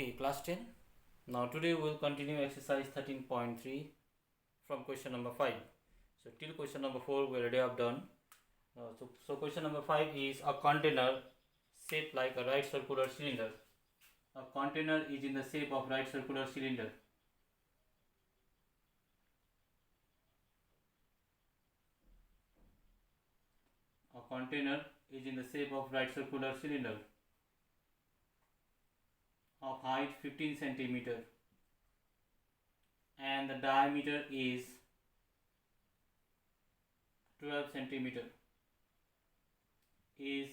Okay, class 10. Now today we will continue exercise 13.3 from question number 5. So till question number 4 we already have done. So question number 5 is a container shaped like a right circular cylinder. A container is in the shape of right circular cylinder. A container is in the shape of right circular cylinder of height 15 centimeter and the diameter is 12 centimeter, is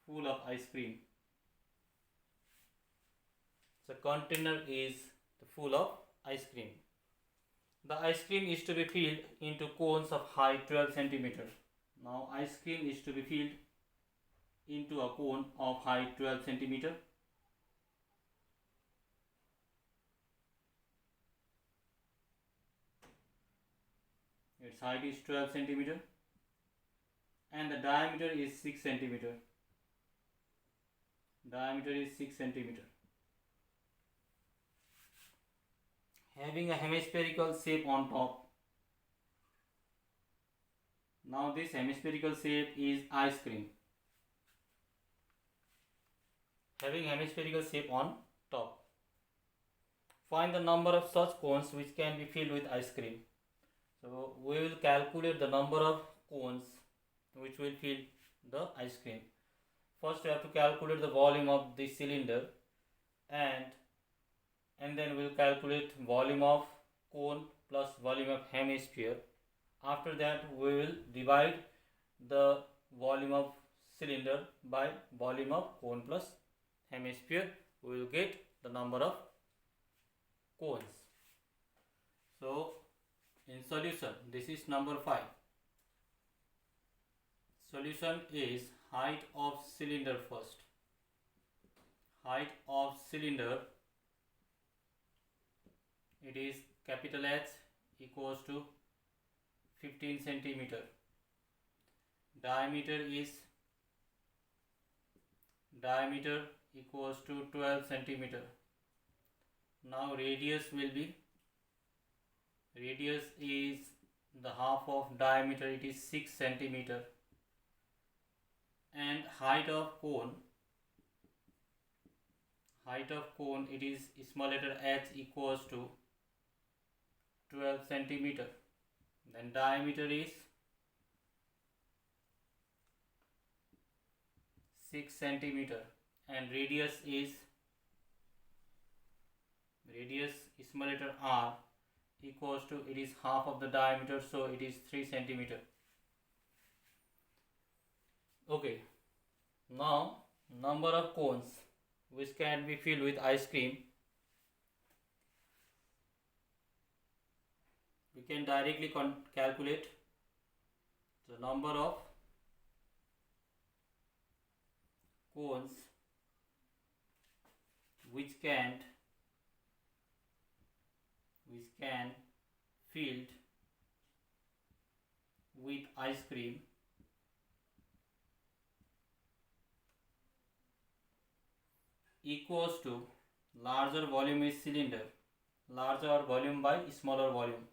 full of ice cream. The container is full of ice cream. The ice cream is to be filled into cones of height 12 centimeter. Now ice cream is to be filled into a cone of height 12 centimeter. Its height is 12 centimeter and the diameter is 6 centimeter. Diameter is 6 centimeter. Having a hemispherical shape on top. Now this hemispherical shape is ice cream. Having hemispherical shape on top. Find the number of such cones which can be filled with ice cream. So we will calculate the number of cones which will fill the ice cream. First we have to calculate the volume of the cylinder and then we will calculate volume of cone plus volume of hemisphere. After that we will divide the volume of cylinder by volume of cone plus hemisphere. We will get the number of cones. So in solution, this is number 5. Solution is height of cylinder first. Height of cylinder, it is capital H equals to 15 centimeter. Diameter equals to 12 centimeter. Now radius is the half of diameter, it is 6 centimeter. And height of cone, it is small letter h equals to 12 centimeter. Then diameter is 6 centimeter and radius small letter r equals to, it is half of the diameter, so it is 3 centimeter. Okay, now number of cones which can be filled with ice cream. We can directly calculate the number of cones which can filled with ice cream equals to larger volume is cylinder, larger volume by smaller volume.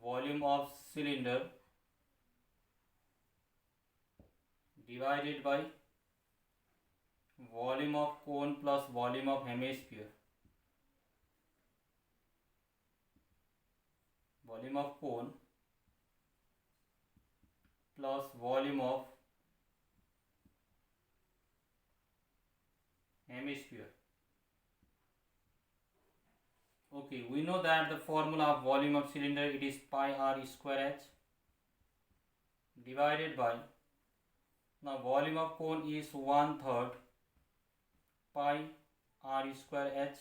Volume of cylinder divided by volume of cone plus volume of hemisphere. Volume of cone plus volume of hemisphere. Okay, we know that the formula of volume of cylinder, it is pi r square h divided by, now volume of cone is 1/3 pi r square h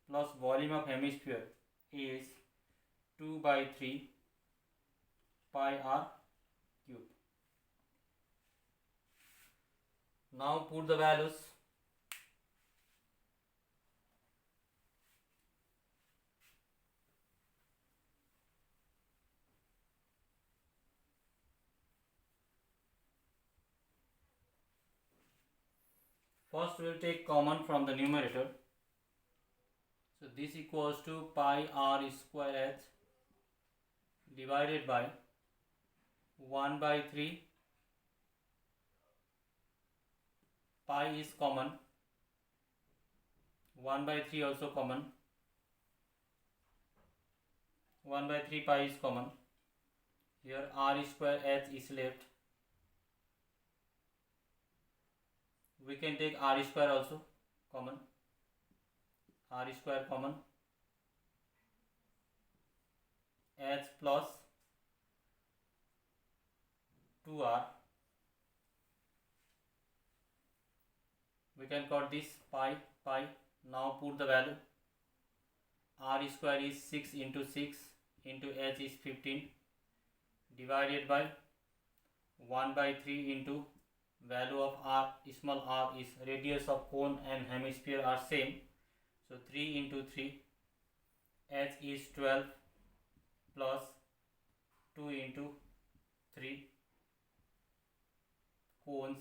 plus volume of hemisphere is 2/3 pi r cube. Now put the values. First we will take common from the numerator. So this equals to pi r square h divided by 1 by 3. Pi is common, 1 by 3 also common, 1 by 3 pi is common. Here r square h is left. We can take r square also common, r square common, h plus 2r. We can cut this pi. Now put the value. R square is 6 into 6 into h is 15 divided by 1 by 3 into value of r, small r is radius of cone and hemisphere are same. So 3 into 3, h is 12 plus 2 into 3 cones.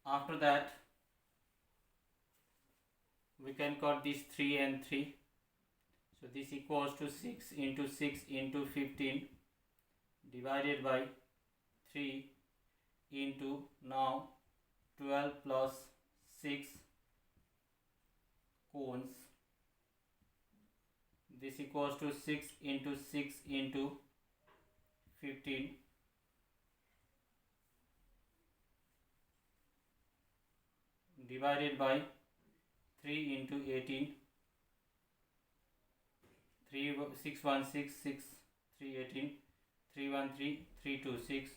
After that, we can cut this 3 and 3. So this equals to 6 into 6 into 15 divided by 3 into now 12 plus 6 cones. This equals to 6 into 6 into 15 divided by 3 into 18. 6 1 6 6 3 18, 3 1 3 3 2 6,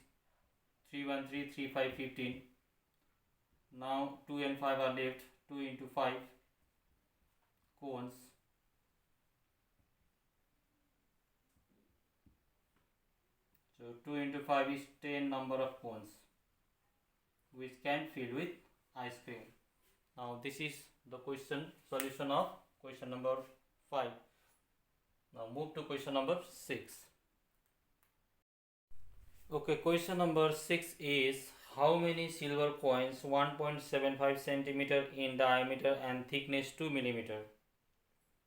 3 1 3 3 5 15. Now 2 and 5 are left. 2 into 5 cones. So 2 into 5 is 10 number of cones which can fill with ice cream. Now this is the solution of question number 5. Now move to question number 6. Okay, question number 6 is how many silver coins 1.75 centimeter in diameter and thickness 2 millimeter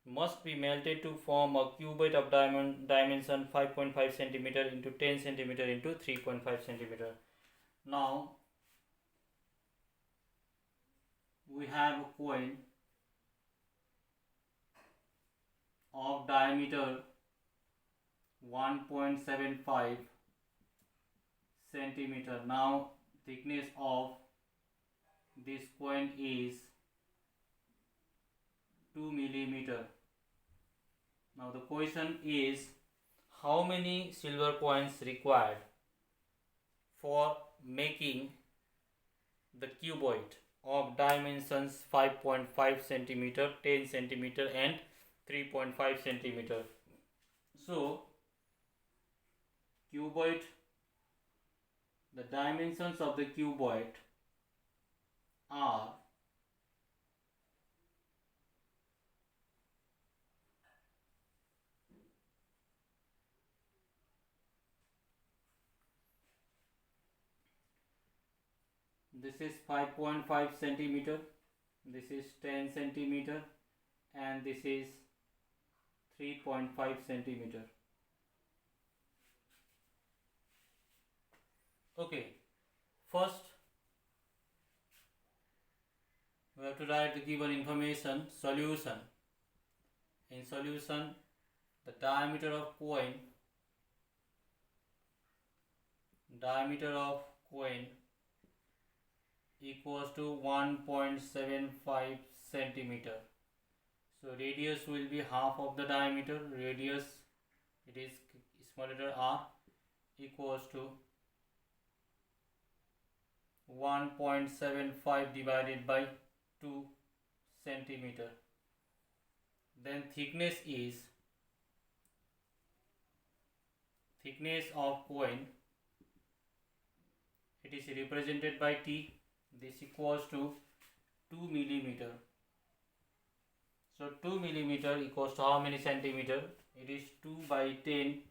must be melted to form a cuboid of dimension 5.5 centimeter into 10 centimeter into 3.5 centimeter. Now we have a coin of diameter 1.75 centimeter. Now thickness of this coin is 2 millimeter. Now the question is how many silver coins required for making the cuboid of dimensions 5.5 centimeter, 10 centimeter and 3.5 centimeter. So cuboid, the dimensions of the cuboid are this is 5.5 centimeter, this is 10 centimeter and this is 3.5 centimeter. Okay, first we have to write the given information. Solution. In solution, the diameter of coin equals to 1.75 centimeter. So radius will be half of the diameter. Radius, it is small letter r, equals to 1.75 divided by 2 centimeter. Then thickness of coin, it is represented by T. This equals to 2 millimeter. So 2 millimeter equals to how many centimeter? It is 2 by 10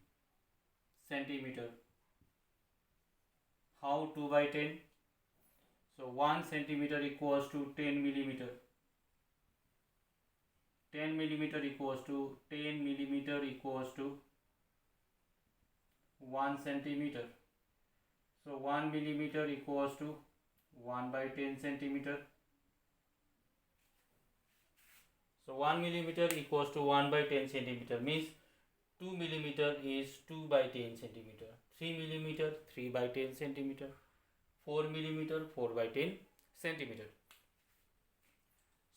centimeter. How 2 by 10? So 1 centimeter equals to 10 millimeter. 10 millimeter equals to 10 millimeter equals to 1 centimeter. So 1 millimeter equals to 1 by 10 centimeter. So 1 millimeter equals to 1 by 10 centimeter means 2 millimeter is 2 by 10 centimeter. 3 millimeter 3 by 10 centimeter. 4 millimeter 4 by 10 centimeter.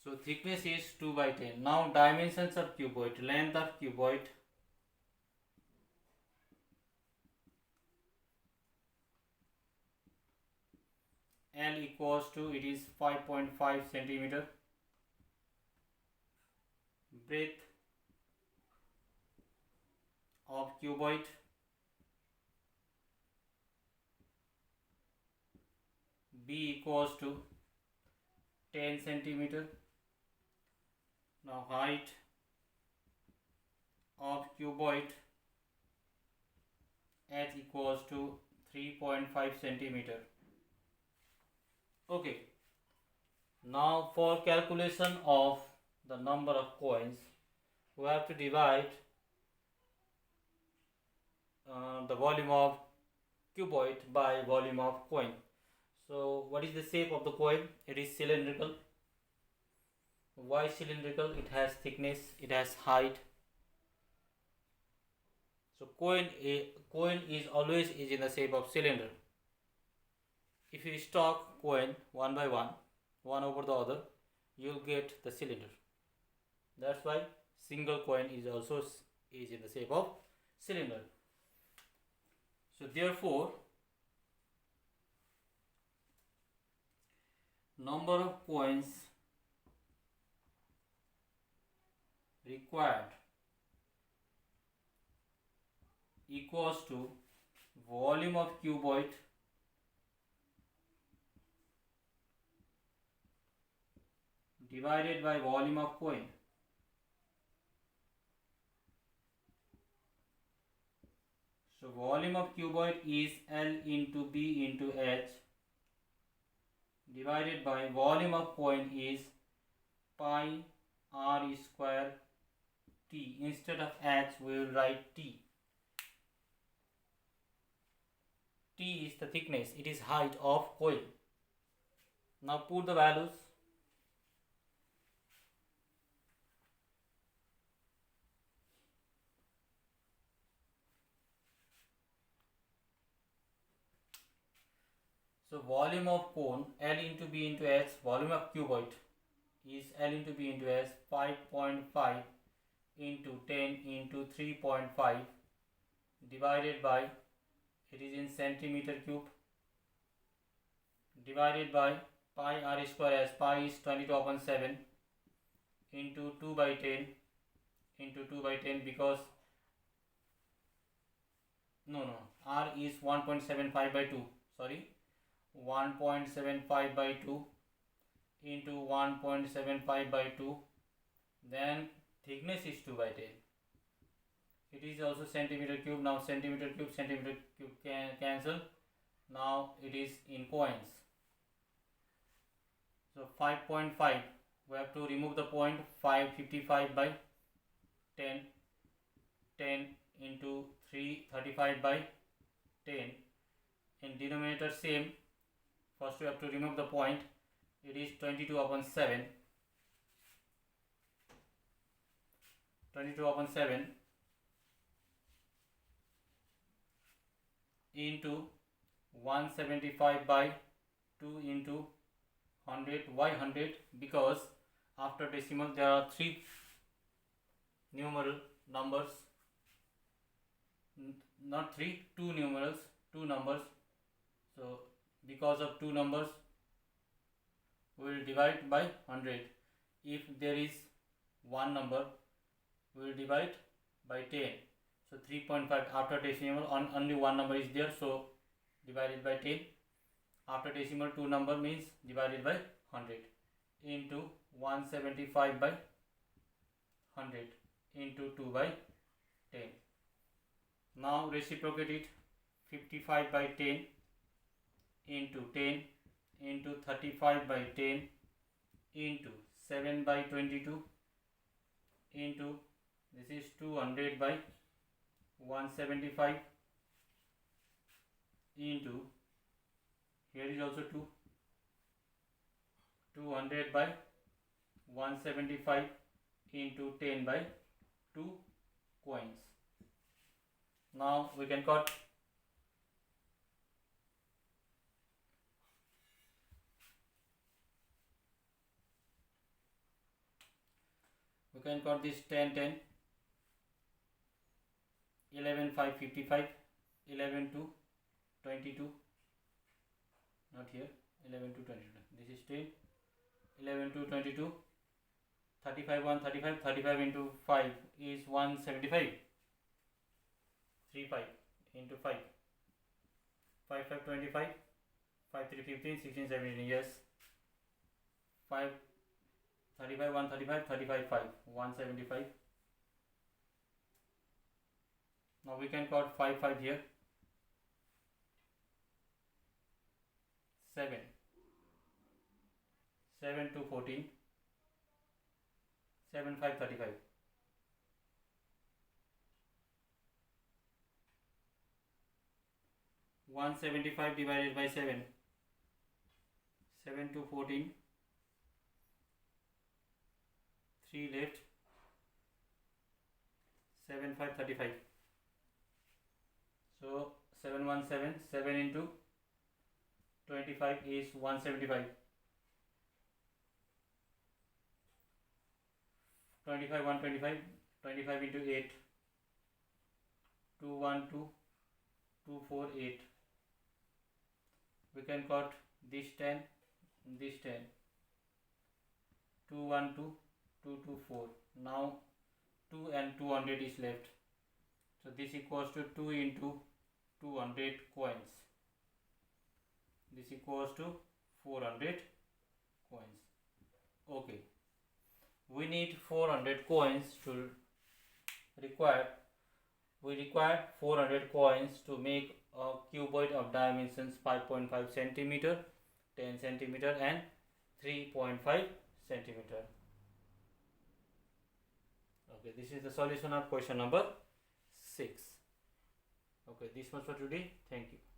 So thickness is 2 by 10. Now dimensions of cuboid. Length of cuboid. L equals to, it is 5.5 centimeter. Breadth of cuboid. B equals to 10 centimeter. Now height of cuboid, H equals to 3.5 centimeter. Okay. Now for calculation of the number of coins, we have to divide the volume of cuboid by volume of coin. So what is the shape of the coin? It is cylindrical. Why cylindrical? It has thickness, it has height. So coin is always in the shape of cylinder. If you stack coin one by one over the other, you will get the cylinder. That's why single coin is also in the shape of cylinder. So therefore, number of coins required equals to volume of cuboid divided by volume of coin. So volume of cuboid is L into B into H divided by volume of coin is pi r square T. Instead of H we will write T. T is the thickness, it is height of coil. Now put the values. So volume of cone L into B into H, volume of cuboid is L into B into H 5.5 into 10 into 3.5 divided by, it is in centimeter cube, divided by pi r square, as pi is 22/7 into 2 by 10 into 2 by 10 because r is 1.75 by 2, sorry, 1.75 by 2 into 1.75 by 2, then thickness is 2 by 10. It is also centimeter cube. Now centimeter cube can cancel. Now it is in coins. So 5.5, we have to remove the point. 555 by 10, 10 into 335 by 10. In denominator same, first we have to remove the point. It is 22/7. 22/7 into 175 by 2 into 100. Why 100? Because after decimal there are 3 numeral numbers, not 3, 2 numerals, 2 numbers. So because of 2 numbers we will divide by 100. If there is 1 number we will divide by 10. So 3.5 after decimal, only 1 number is there, so divided by 10. After decimal 2 number means divided by 100 into 175 by 100 into 2 by 10. Now reciprocate it. 55 by 10 into 10 into 35 by 10 into 7 by 22 into this is 200 by 175 into here is also 200 by 175 into 10 by 2 coins. Now we can cut. We can cut this 10 10 11 5 55 11 2 22 not here 11 to 22 this is 10 11 to 22 35 1 35 35 into 5 is 175 3 5 into 5 5 5 25 5 3 15 16 17 yes 5 35 1 35 35 5 175. Now we can cut 5 5 here 7 7 to 14 7 5 35 175 divided by 7 7 to 14 3 left 7 5 35 so 717 7 into 25 is 175 25 125 25 into 8 212 248 we can cut this 10 this 10 212 224 now 2 and 200 is left so this equals to 2 into 200 coins this equals to 400 coins. Okay, we need 400 coins to require 400 coins to make a cuboid of dimensions 5.5 centimeter 10 centimeter and 3.5 centimeter. Okay, this is the solution of question number 6. Okay, this much for today. Thank you.